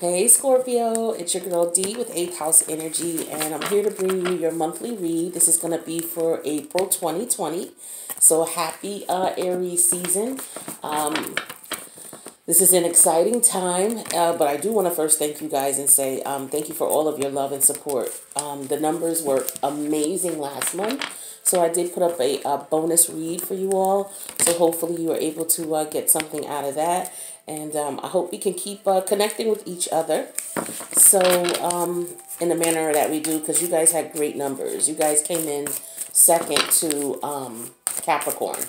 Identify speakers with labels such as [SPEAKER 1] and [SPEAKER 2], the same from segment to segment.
[SPEAKER 1] Hey Scorpio, it's your girl D with 8th House Energy, and I'm here to bring you your monthly read. This is going to be for April 2020. So happy Aries season. This is an exciting time, but I do want to first thank you guys and say thank you for all of your love and support. The numbers were amazing last month, so I did put up a bonus read for you all. So hopefully you are able to get something out of that. And I hope we can keep connecting with each other. So in the manner that we do, because you guys had great numbers. You guys came in second to Capricorn.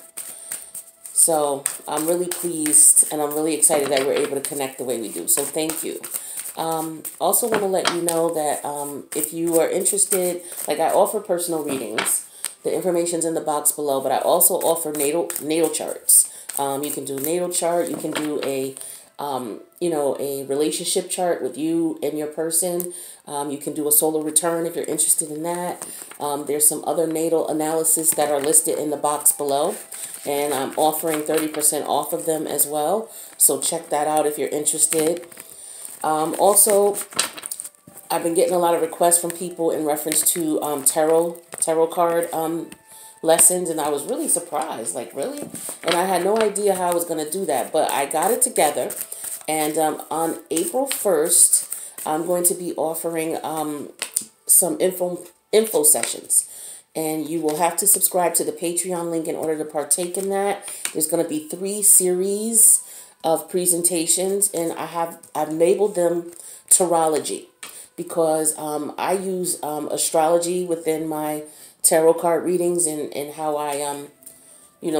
[SPEAKER 1] So I'm really pleased and I'm really excited that we're able to connect the way we do. So thank you. Also want to let you know that if you are interested, like I offer personal readings. The information's in the box below, but I also offer natal charts. You can do natal chart. You can do a relationship chart with you and your person. You can do a solar return if you're interested in that. There's some other natal analysis that are listed in the box below, and I'm offering 30% off of them as well. So check that out if you're interested. Also, I've been getting a lot of requests from people in reference to tarot card lessons, and I was really surprised, like really? And I had no idea how I was going to do that, but I got it together. And on April 1st, I'm going to be offering some info sessions. And you will have to subscribe to the Patreon link in order to partake in that. There's going to be 3 series of presentations, and I've labeled them Tarology because I use astrology within my tarot card readings and how I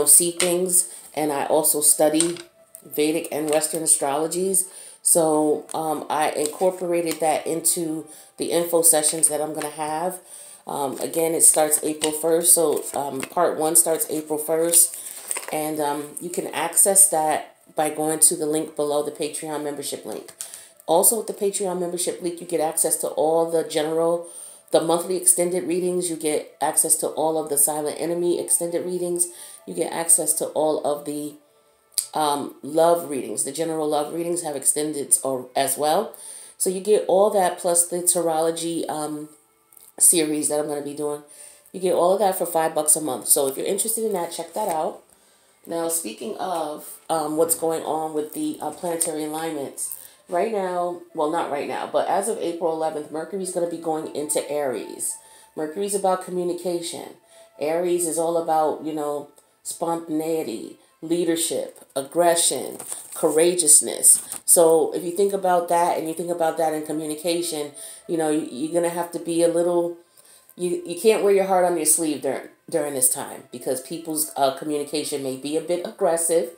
[SPEAKER 1] see things, and I also study Vedic and Western astrologies. So I incorporated that into the info sessions that I'm going to have. Again, it starts April 1st, so part 1 starts April 1st, and you can access that by going to the link below, the Patreon membership link. Also, with the Patreon membership link, you get access to all the monthly extended readings. You get access to all of the Silent Enemy extended readings. You get access to all of the love readings. The general love readings have extended as well. So you get all that plus the Tarology series that I'm going to be doing. You get all of that for $5 a month. So if you're interested in that, check that out. Now, speaking of what's going on with the planetary alignments, right now, well, not right now, but as of April 11th, Mercury's going to be going into Aries. Mercury's about communication. Aries is all about, spontaneity, leadership, aggression, courageousness. So if you think about that and you think about that in communication, you're going to have to be a little, you can't wear your heart on your sleeve during this time, because people's communication may be a bit aggressive.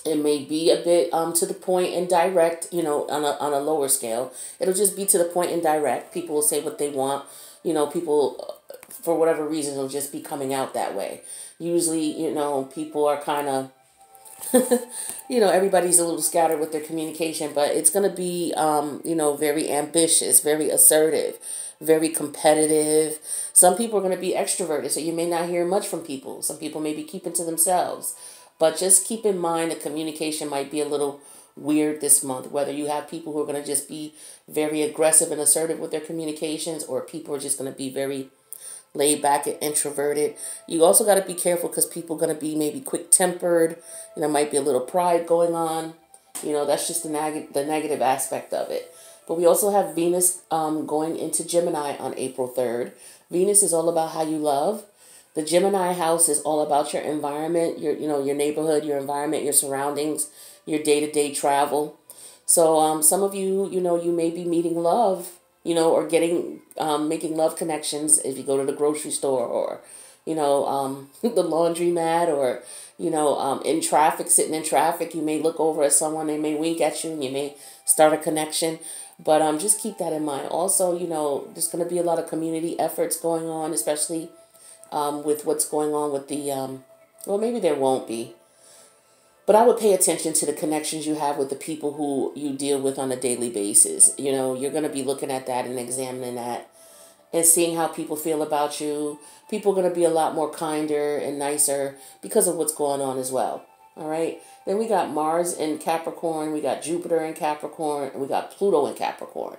[SPEAKER 1] It may be a bit to the point and direct, on a lower scale. It'll just be to the point and direct. People will say what they want. People, for whatever reason, will just be coming out that way. Usually, people are kind of, everybody's a little scattered with their communication, but it's going to be, very ambitious, very assertive, very competitive. Some people are going to be extroverted, so you may not hear much from people. Some people may be keeping to themselves. But just keep in mind that communication might be a little weird this month, whether you have people who are going to just be very aggressive and assertive with their communications, or people are just going to be very laid back and introverted. You also got to be careful because people are going to be maybe quick-tempered. There might be a little pride going on. That's just the negative aspect of it. But we also have Venus going into Gemini on April 3rd. Venus is all about how you love. The Gemini house is all about your environment, your neighborhood, your environment, your surroundings, your day-to-day travel. So some of you, you may be meeting love, or making love connections if you go to the grocery store, or, the laundromat, or, in traffic, sitting in traffic. You may look over at someone, they may wink at you, and you may start a connection. But just keep that in mind. Also, there's going to be a lot of community efforts going on, especially with what's going on with the, well, maybe there won't be. But I would pay attention to the connections you have with the people who you deal with on a daily basis. You're going to be looking at that and examining that and seeing how people feel about you. People are going to be a lot more kinder and nicer because of what's going on as well. All right. Then we got Mars in Capricorn. We got Jupiter in Capricorn. And we got Pluto in Capricorn.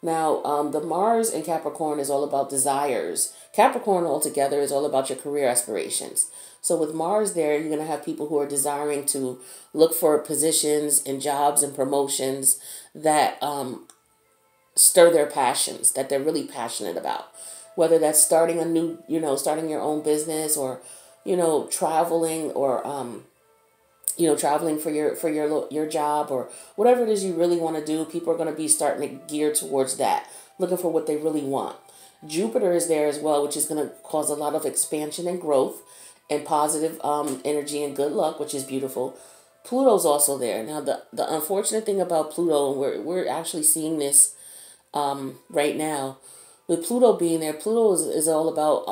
[SPEAKER 1] Now, the Mars in Capricorn is all about desires. Capricorn altogether is all about your career aspirations. So with Mars there, you're going to have people who are desiring to look for positions and jobs and promotions that stir their passions, that they're really passionate about. Whether that's starting a new, starting your own business, or, traveling, or traveling for your job, or whatever it is you really want to do. People are going to be starting to gear towards that, looking for what they really want. Jupiter is there as well, which is going to cause a lot of expansion and growth and positive energy and good luck, which is beautiful. Pluto's also there. Now, the unfortunate thing about Pluto, and we're actually seeing this right now, with Pluto being there, Pluto is all about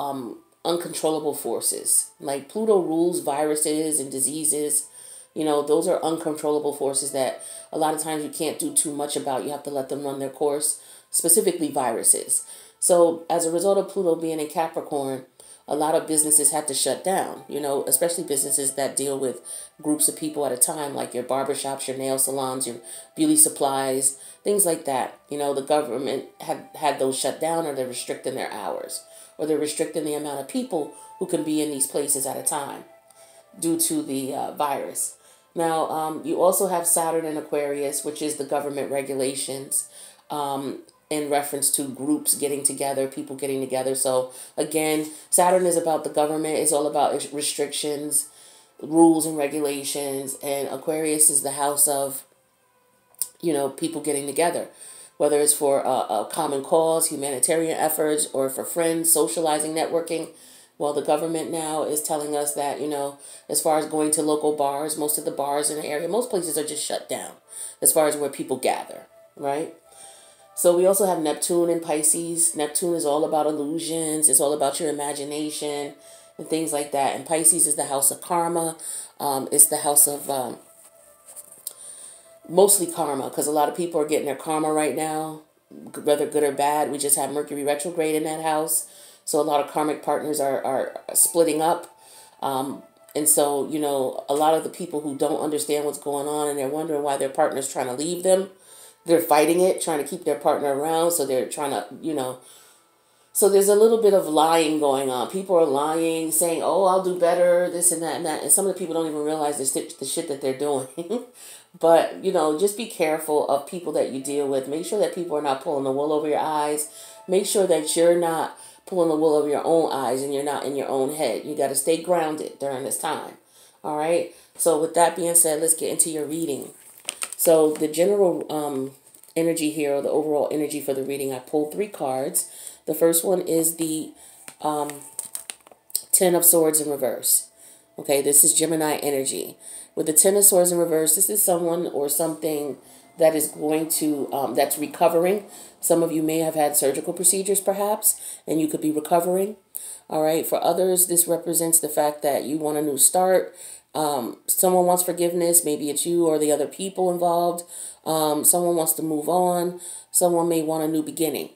[SPEAKER 1] uncontrollable forces. Like, Pluto rules viruses and diseases. Those are uncontrollable forces that a lot of times you can't do too much about. You have to let them run their course, specifically viruses. So as a result of Pluto being in Capricorn, a lot of businesses had to shut down, especially businesses that deal with groups of people at a time, like your barbershops, your nail salons, your beauty supplies, things like that. The government had those shut down, or they're restricting their hours, or they're restricting the amount of people who can be in these places at a time due to the virus. Now, you also have Saturn in Aquarius, which is the government regulations in reference to groups getting together, people getting together. So, again, Saturn is about the government. It's all about restrictions, rules, and regulations. And Aquarius is the house of, people getting together, whether it's for a common cause, humanitarian efforts, or for friends, socializing, networking. Well, the government now is telling us that, as far as going to local bars, most of the bars in the area, most places are just shut down as far as where people gather, right? So we also have Neptune in Pisces. Neptune is all about illusions. It's all about your imagination and things like that. And Pisces is the house of karma. It's the house of mostly karma, because a lot of people are getting their karma right now, whether good or bad. We just have Mercury retrograde in that house. So a lot of karmic partners are splitting up. And so, a lot of the people who don't understand what's going on, and they're wondering why their partner's trying to leave them, they're fighting it, trying to keep their partner around. So they're trying to, so there's a little bit of lying going on. People are lying, saying, oh, I'll do better, this and that and that. And some of the people don't even realize the shit that they're doing. But, just be careful of people that you deal with. Make sure that people are not pulling the wool over your eyes. Make sure that you're not pulling the wool over your own eyes and you're not in your own head. You got to stay grounded during this time. All right. So with that being said, let's get into your reading. So the general energy here, or the overall energy for the reading, I pulled 3 cards. The first one is the 10 of Swords in reverse. Okay, this is Gemini energy. With the 10 of Swords in reverse, this is someone or something that is going to, that's recovering. Some of you may have had surgical procedures perhaps, and you could be recovering. All right, for others, this represents the fact that you want a new start. Someone wants forgiveness. Maybe it's you or the other people involved. Someone wants to move on. Someone may want a new beginning.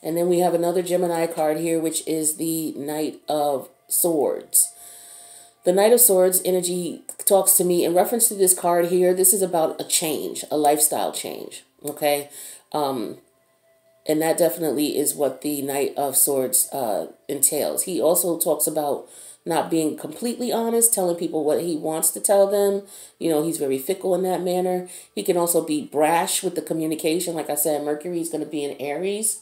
[SPEAKER 1] And then we have another Gemini card here, which is the Knight of Swords. The Knight of Swords energy talks to me in reference to this card here. This is about a change, a lifestyle change. Okay. And that definitely is what the Knight of Swords entails. He also talks about not being completely honest, telling people what he wants to tell them. He's very fickle in that manner. He can also be brash with the communication. Like I said, Mercury is going to be in Aries.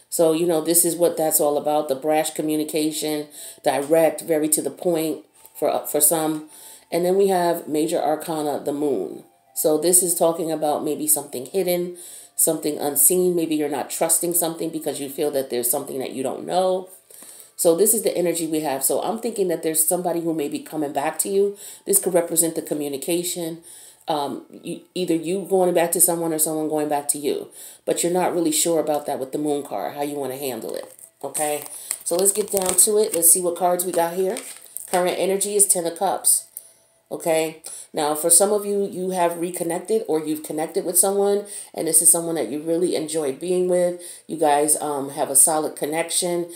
[SPEAKER 1] So, this is what that's all about. The brash communication, direct, very to the point for some. And then we have Major Arcana, the Moon. So this is talking about maybe something hidden, something unseen. Maybe you're not trusting something because you feel that there's something that you don't know. So this is the energy we have. So I'm thinking that there's somebody who may be coming back to you. This could represent the communication. Either you going back to someone or someone going back to you. But you're not really sure about that with the Moon card, how you want to handle it. Okay, so let's get down to it. Let's see what cards we got here. Current energy is 10 of Cups. Okay, now for some of you, you have reconnected or you've connected with someone, and this is someone that you really enjoyed being with. You guys have a solid connection.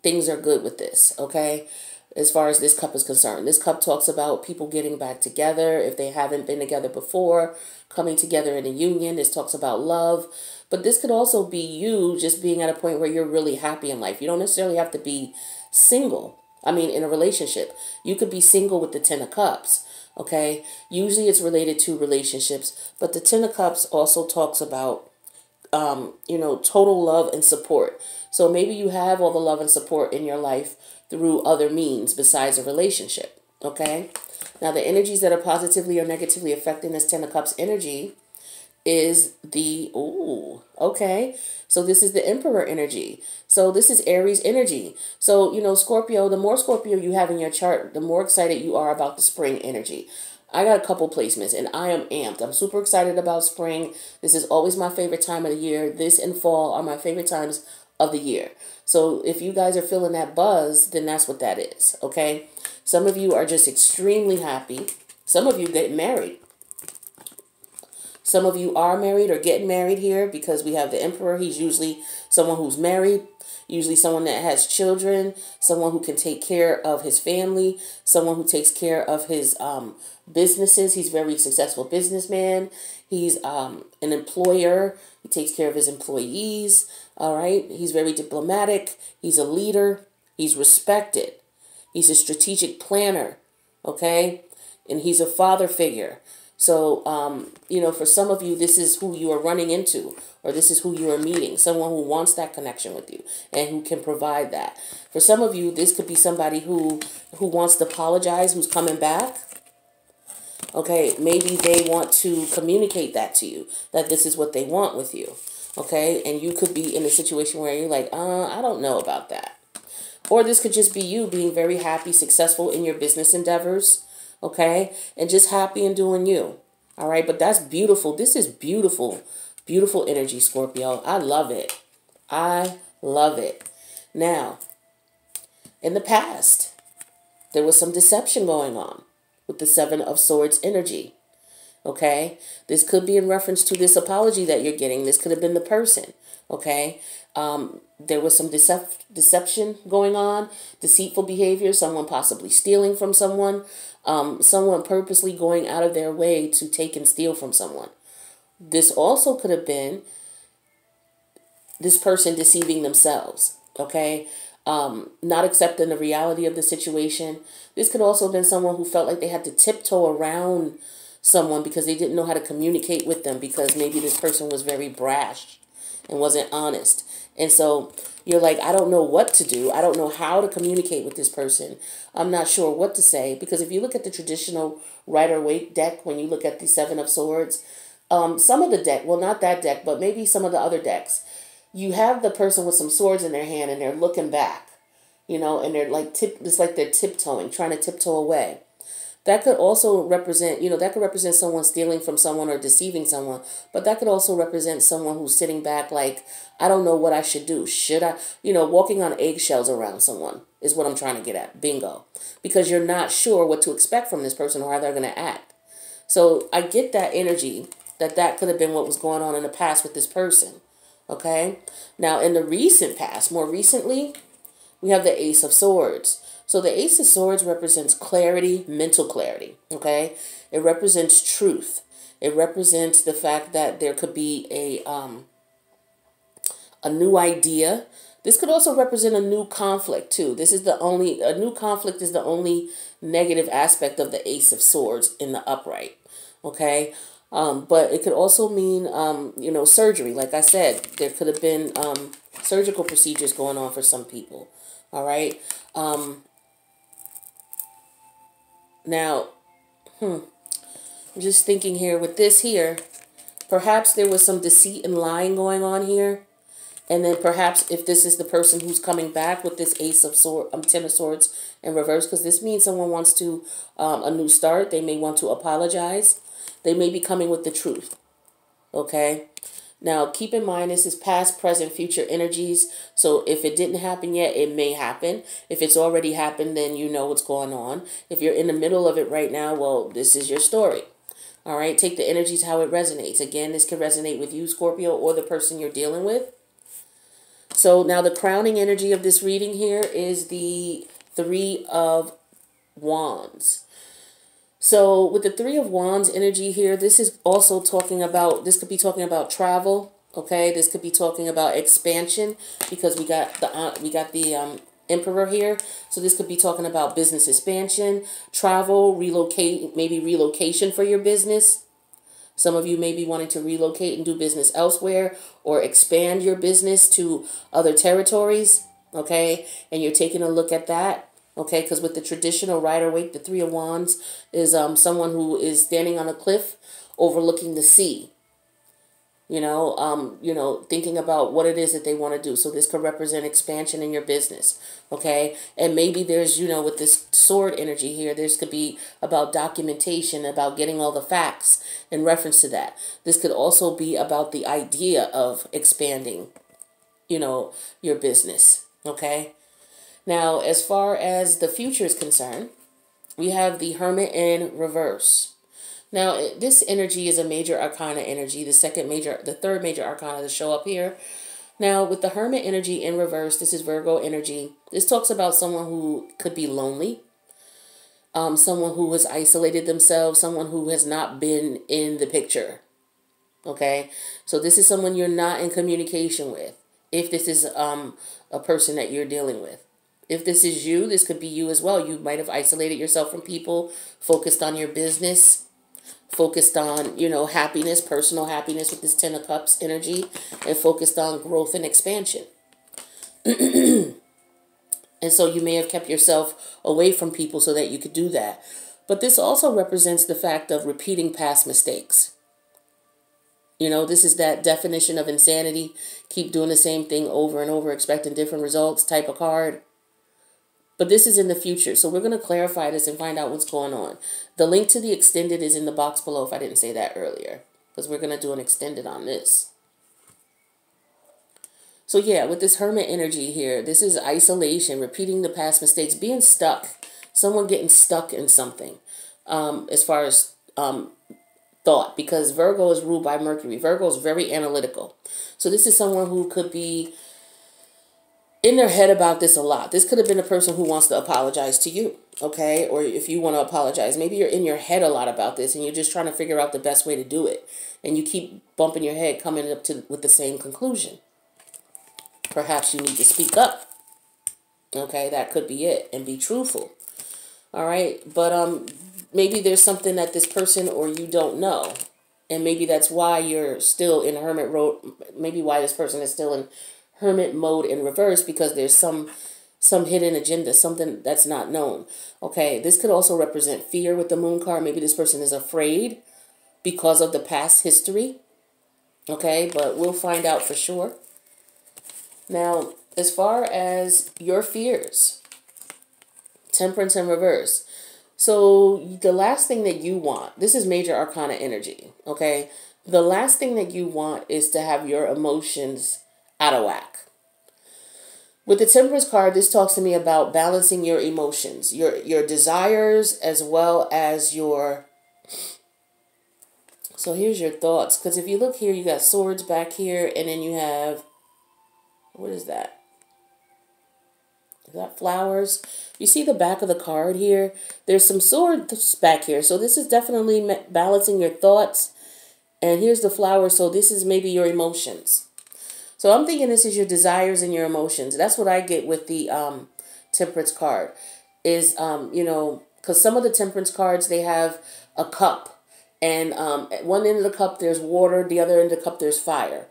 [SPEAKER 1] Things are good with this, okay? as far as this cup is concerned. This cup talks about people getting back together if they haven't been together before, coming together in a union. This talks about love. But this could also be you just being at a point where you're really happy in life. You don't necessarily have to be single. I mean, in a relationship. You could be single with the Ten of Cups. Okay? Usually it's related to relationships. But the Ten of Cups also talks about total love and support. So maybe you have all the love and support in your life through other means besides a relationship. Okay? Now, the energies that are positively or negatively affecting this Ten of Cups energy is the, okay. So this is the Emperor energy. So this is Aries energy. So, Scorpio, the more Scorpio you have in your chart, the more excited you are about the spring energy. I got a couple placements and I am amped. I'm super excited about spring. This is always my favorite time of the year. This and fall are my favorite times of the year. So if you guys are feeling that buzz, then that's what that is, okay? Some of you are just extremely happy. Some of you get married. Some of you are married or getting married here because we have the Emperor. He's usually someone who's married, usually someone that has children, someone who can take care of his family, someone who takes care of his businesses. He's a very successful businessman. He's an employer. He takes care of his employees. All right. He's very diplomatic. He's a leader. He's respected. He's a strategic planner. Okay. And he's a father figure. So, for some of you, this is who you are running into, or this is who you are meeting, someone who wants that connection with you and who can provide that. For some of you, this could be somebody who wants to apologize, who's coming back. Okay, maybe they want to communicate that to you, that this is what they want with you. Okay, and you could be in a situation where you're like, I don't know about that. Or this could just be you being very happy, successful in your business endeavors. Okay, and just happy and doing you. All right, but that's beautiful. This is beautiful, beautiful energy, Scorpio. I love it. I love it. Now, in the past, there was some deception going on with the Seven of Swords energy. Okay, this could be in reference to this apology that you're getting. This could have been the person. Okay, there was some deception going on, deceitful behavior, someone possibly stealing from someone, someone purposely going out of their way to take and steal from someone. This also could have been this person deceiving themselves, okay? Not accepting the reality of the situation. This could also have been someone who felt like they had to tiptoe around someone because they didn't know how to communicate with them because maybe this person was very brash and wasn't honest. And so you're like, I don't know what to do. I don't know how to communicate with this person. I'm not sure what to say. Because if you look at the traditional Rider-Waite deck, when you look at the Seven of Swords, some of the deck, well, not that deck, but maybe some of the other decks, you have the person with some swords in their hand and they're looking back, and they're like, it's like they're tiptoeing, trying to tiptoe away. That could also represent, that could represent someone stealing from someone or deceiving someone. But that could also represent someone who's sitting back like, I don't know what I should do. Should I, walking on eggshells around someone is what I'm trying to get at. Bingo. Because you're not sure what to expect from this person or how they're going to act. So I get that energy that could have been what was going on in the past with this person. Okay. Now, in the recent past, more recently, we have the Ace of Swords. So the Ace of Swords represents clarity, mental clarity, okay? It represents truth. It represents the fact that there could be a new idea. This could also represent a new conflict too. A new conflict is the only negative aspect of the Ace of Swords in the upright, okay? But it could also mean, surgery. Like I said, there could have been surgical procedures going on for some people, all right? Now, I'm just thinking here with this here, perhaps there was some deceit and lying going on here. And then perhaps if this is the person who's coming back with this Ten of Swords in reverse, because this means someone wants to, a new start. They may want to apologize. They may be coming with the truth. Okay. Now, keep in mind, this is past, present, future energies. So if it didn't happen yet, it may happen. If it's already happened, then you know what's going on. If you're in the middle of it right now, well, this is your story. All right. Take the energies how it resonates. Again, this can resonate with you, Scorpio, or the person you're dealing with. So now the crowning energy of this reading here is the Three of Wands. So with the Three of Wands energy here, this is also talking about, this could be talking about travel. Okay, this could be talking about expansion, because we got the Emperor here. So this could be talking about business expansion, travel, relocate, maybe relocation for your business. Some of you may be wanting to relocate and do business elsewhere, or expand your business to other territories. Okay, and you're taking a look at that. Okay, because with the traditional Rider-Waite, the Three of Wands is someone who is standing on a cliff overlooking the sea. Thinking about what it is that they want to do. So this could represent expansion in your business. Okay, and maybe there's, with this sword energy here, this could be about documentation, about getting all the facts in reference to that. This could also be about the idea of expanding, your business. Okay. Now, as far as the future is concerned, we have the Hermit in reverse. Now, this energy is a major arcana energy, the third major arcana to show up here. Now, with the Hermit energy in reverse, this is Virgo energy. This talks about someone who could be lonely, someone who has isolated themselves, someone who has not been in the picture. Okay, so this is someone you're not in communication with, if this is a person that you're dealing with. If this is you, this could be you as well. You might have isolated yourself from people, focused on your business, focused on, happiness, personal happiness with this Ten of Cups energy, and focused on growth and expansion. And so you may have kept yourself away from people so that you could do that. But this also represents the fact of repeating past mistakes. This is that definition of insanity. Keep doing the same thing over and over, expecting different results type of card. But this is in the future, so we're going to clarify this and find out what's going on. The link to the extended is in the box below if I didn't say that earlier, because we're going to do an extended on this. So yeah, with this Hermit energy here, this is isolation, repeating the past mistakes, being stuck, someone getting stuck in something as far as thought, because Virgo is ruled by Mercury. Virgo is very analytical. So this is someone who could be in their head about this a lot. This could have been a person who wants to apologize to you, okay? Or if you want to apologize, maybe you're in your head a lot about this and you're just trying to figure out the best way to do it. And you keep bumping your head, coming up with the same conclusion. Perhaps you need to speak up. Okay, that could be it, and be truthful. All right, but maybe there's something that this person or you don't know. And maybe that's why you're still in hermit mode. Maybe why this person is still in hermit mode in reverse, because there's some hidden agenda, something that's not known. Okay, this could also represent fear with the Moon card. Maybe this person is afraid because of the past history. Okay, but we'll find out for sure. Now, as far as your fears, Temperance in reverse. So the last thing that you want, this is major arcana energy, okay? The last thing that you want is to have your emotions out of whack. With the Temperance card, this talks to me about balancing your emotions, your desires, as well as your... So here's your thoughts. Because if you look here, you got swords back here, and then you have... What is that? Is that flowers? You see the back of the card here? There's some swords back here. So this is definitely balancing your thoughts. And here's the flowers. So this is maybe your emotions. So I'm thinking this is your desires and your emotions. That's what I get with the Temperance card. Is, because some of the Temperance cards, they have a cup. And at one end of the cup, there's water. The other end of the cup, there's fire.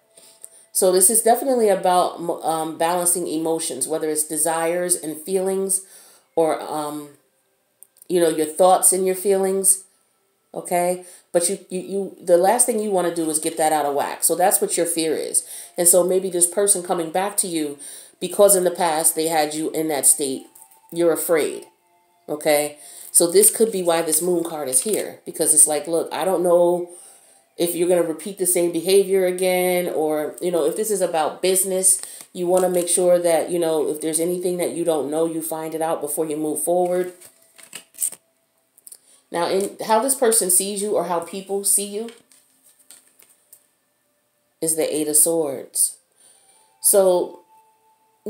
[SPEAKER 1] So this is definitely about balancing emotions, whether it's desires and feelings, or, your thoughts and your feelings. Okay. But the last thing you want to do is get that out of whack. So that's what your fear is. And so maybe this person coming back to you, because in the past they had you in that state, you're afraid. Okay. So this could be why this Moon card is here, because it's like, look, I don't know if you're going to repeat the same behavior again, or, if this is about business, you want to make sure that, if there's anything that you don't know, you find it out before you move forward. Now, in how this person sees you, or how people see you, is the Eight of Swords. So,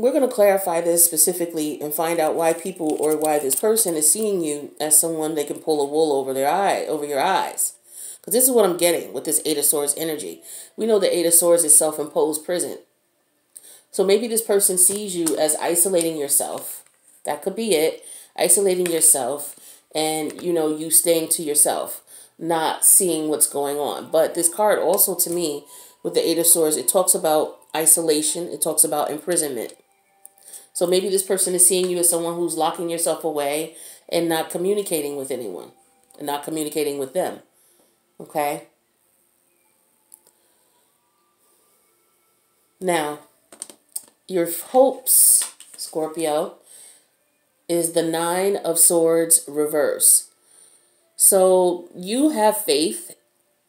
[SPEAKER 1] we're going to clarify this specifically and find out why people or why this person is seeing you as someone they can pull a wool over your eyes. Because this is what I'm getting with this Eight of Swords energy. We know the Eight of Swords is self-imposed prison. So maybe this person sees you as isolating yourself. That could be it. Isolating yourself and, you staying to yourself, not seeing what's going on. But this card also, to me, with the Eight of Swords, it talks about isolation. It talks about imprisonment. So maybe this person is seeing you as someone who's locking yourself away and not communicating with anyone and not communicating with them. Okay? Now, your hopes, Scorpio, is the Nine of Swords reverse. So you have faith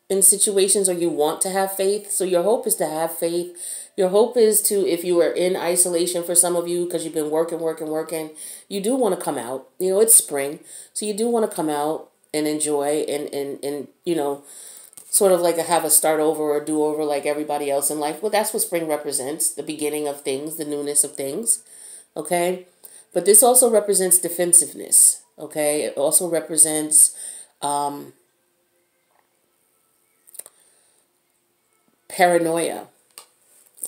[SPEAKER 1] in situations, or you want to have faith. So your hope is to have faith. Your hope is to, if you are in isolation, for some of you, because you've been working, you do want to come out. It's spring. So you do want to come out and enjoy and sort of like have a start over or do over like everybody else in life. Well, that's what spring represents, the beginning of things, the newness of things. Okay? But this also represents defensiveness. Okay? It also represents paranoia.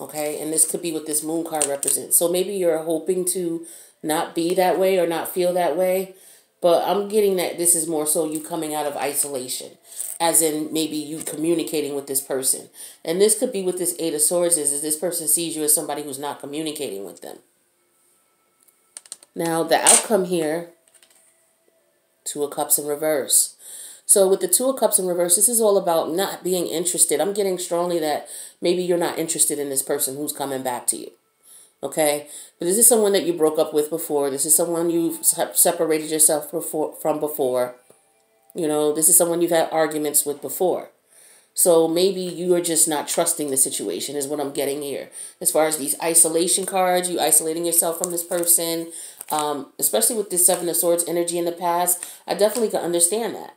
[SPEAKER 1] Okay? And this could be what this moon card represents. So maybe you're hoping to not be that way or not feel that way. But I'm getting that this is more so you coming out of isolation. As in maybe you communicating with this person. And this could be what this Eight of Swords is this person sees you as somebody who's not communicating with them. Now, the outcome here, Two of Cups in reverse. So with the Two of Cups in reverse, this is all about not being interested. I'm getting strongly that maybe you're not interested in this person who's coming back to you. Okay? But this is someone that you broke up with before. This is someone you've separated yourself from before. This is someone you've had arguments with before. So maybe you are just not trusting the situation is what I'm getting here. As far as these isolation cards, you isolating yourself from this person, especially with this Seven of Swords energy in the past, I definitely can understand that.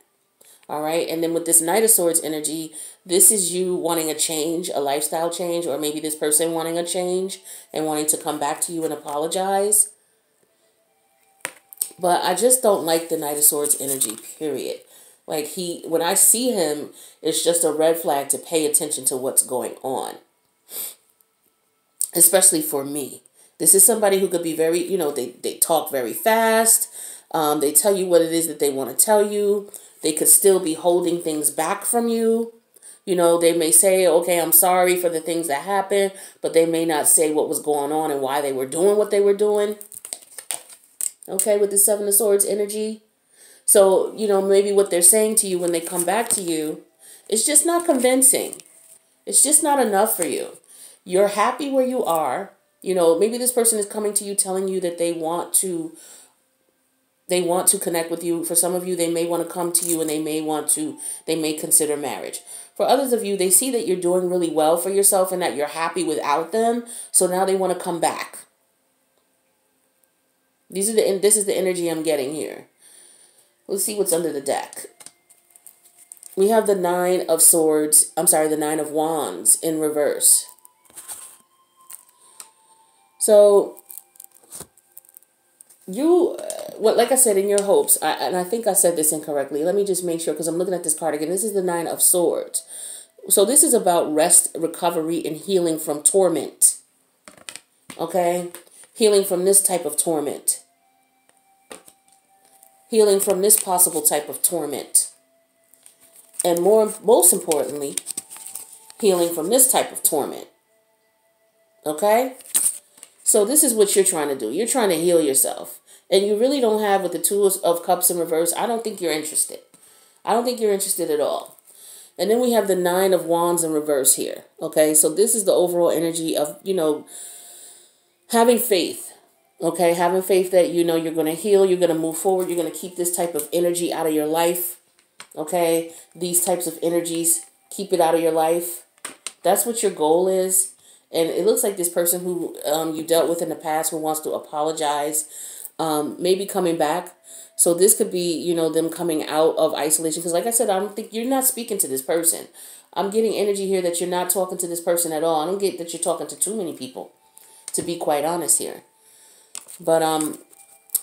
[SPEAKER 1] All right. And then with this Knight of Swords energy, this is you wanting a change, a lifestyle change, or maybe this person wanting a change and wanting to come back to you and apologize. But I just don't like the Knight of Swords energy, period. Like when I see him, it's just a red flag to pay attention to what's going on. Especially for me. This is somebody who could be very, they talk very fast. They tell you what it is that they want to tell you. They could still be holding things back from you. They may say, okay, I'm sorry for the things that happened, but they may not say what was going on and why they were doing what they were doing. Okay, with the Seven of Swords energy. So, maybe what they're saying to you when they come back to you is just not convincing. It's just not enough for you. You're happy where you are. Maybe this person is coming to you telling you that they want to connect with you. For some of you, they may want to come to you and they may consider marriage. For others of you, they see that you're doing really well for yourself and that you're happy without them. So now they want to come back. This is the energy I'm getting here. Let's see what's under the deck. We have the Nine of Swords. I'm sorry, the Nine of Wands in reverse. So you, like I said, in your hopes, and I think I said this incorrectly. Let me just make sure because I'm looking at this card again. This is the Nine of Swords. So this is about rest, recovery, and healing from torment. Okay? Healing from this type of torment. Healing from this possible type of torment. And most importantly, healing from this type of torment. Okay? So this is what you're trying to do. You're trying to heal yourself. And you really don't have, with the Two of Cups in reverse, I don't think you're interested. I don't think you're interested at all. And then we have the Nine of Wands in reverse here. Okay? So this is the overall energy of, having faith. Okay, having faith that you're going to heal, you're going to move forward, you're going to keep this type of energy out of your life. Okay, these types of energies, keep it out of your life. That's what your goal is. And it looks like this person who you dealt with in the past who wants to apologize, maybe coming back. So this could be, them coming out of isolation. Because like I said, I don't think you're not speaking to this person. I'm getting energy here that you're not talking to this person at all. I don't get that you're talking to too many people. to be quite honest here. But,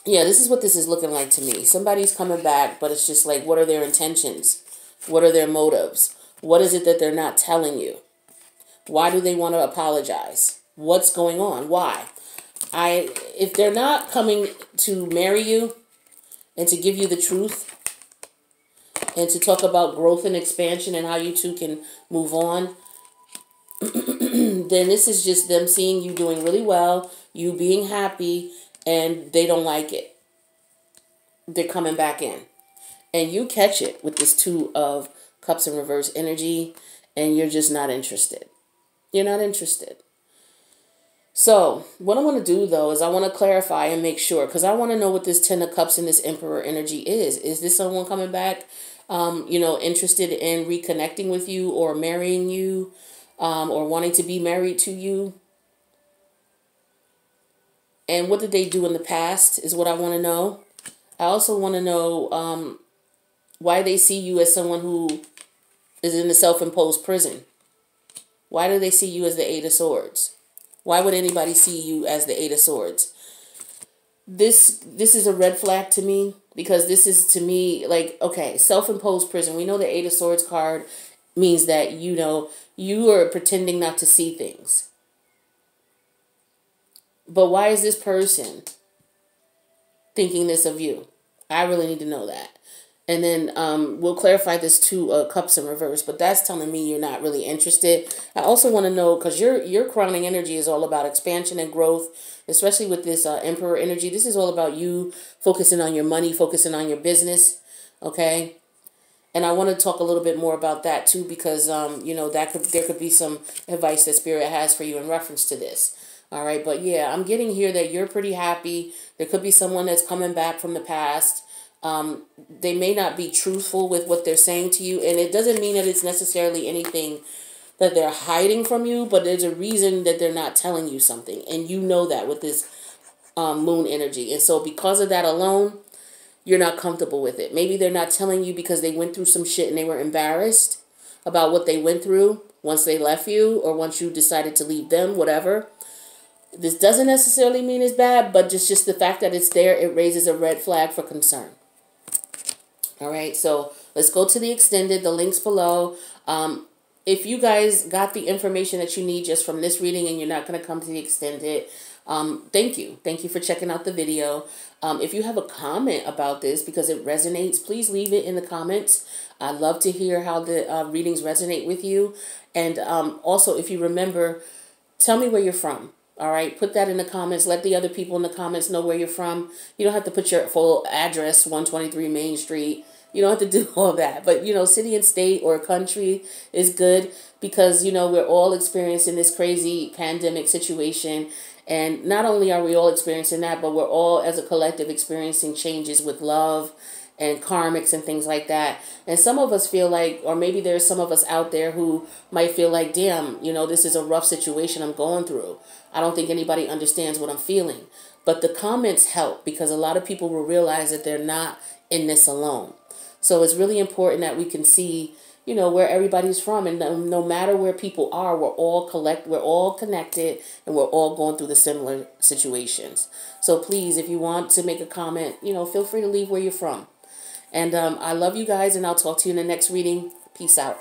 [SPEAKER 1] yeah, this is what this is looking like to me. Somebody's coming back, but it's just like, what are their intentions? What are their motives? What is it that they're not telling you? Why do they want to apologize? What's going on? Why? If they're not coming to marry you and to give you the truth and to talk about growth and expansion and how you two can move on, then this is just them seeing you doing really well, you being happy, and they don't like it. They're coming back in. And you catch it with this Two of Cups in reverse energy, and you're just not interested. You're not interested. So what I want to do, though, is I want to clarify and make sure, because I want to know what this Ten of Cups and this Emperor energy is. Is this someone coming back, interested in reconnecting with you or marrying you, or wanting to be married to you? And what did they do in the past is what I want to know. I also want to know why they see you as someone who is in a self-imposed prison. Why do they see you as the Eight of Swords? Why would anybody see you as the Eight of Swords? This is a red flag to me, because this is, to me, like, okay, self-imposed prison. We know the Eight of Swords card means that, you are pretending not to see things. But why is this person thinking this of you? I really need to know that. And then we'll clarify this Two of Cups in reverse, but that's telling me you're not really interested. I also want to know, because your crowning energy is all about expansion and growth, especially with this Emperor energy. This is all about you focusing on your money, focusing on your business, okay? And I want to talk a little bit more about that too, because there could be some advice that Spirit has for you in reference to this. All right, but yeah, I'm getting here that you're pretty happy. There could be someone that's coming back from the past. They may not be truthful with what they're saying to you, and it doesn't mean that it's necessarily anything that they're hiding from you, but there's a reason that they're not telling you something, and you know that with this moon energy. And so because of that alone, you're not comfortable with it. Maybe they're not telling you because they went through some shit and they were embarrassed about what they went through once they left you, or once you decided to leave them, whatever. This doesn't necessarily mean it's bad, but just the fact that it's there, it raises a red flag for concern. All right, so let's go to the extended, the links below. If you guys got the information that you need just from this reading and you're not going to come to the extended, thank you. Thank you for checking out the video. If you have a comment about this because it resonates, please leave it in the comments. I love to hear how the readings resonate with you. And also, if you remember, tell me where you're from. All right, put that in the comments. Let the other people in the comments know where you're from. You don't have to put your full address, 123 Main Street. You don't have to do all that. But, city and state or country is good, because, we're all experiencing this crazy pandemic situation. And not only are we all experiencing that, but we're all, as a collective, experiencing changes with love and karmics and things like that. And some of us feel like, or maybe there's some of us out there who might feel like, damn, this is a rough situation I'm going through. I don't think anybody understands what I'm feeling. But the comments help, because a lot of people will realize that they're not in this alone. So it's really important that we can see, where everybody's from. And no matter where people are, we're all connected, and we're all going through the similar situations. So please, if you want to make a comment, feel free to leave where you're from. And I love you guys, and I'll talk to you in the next reading. Peace out.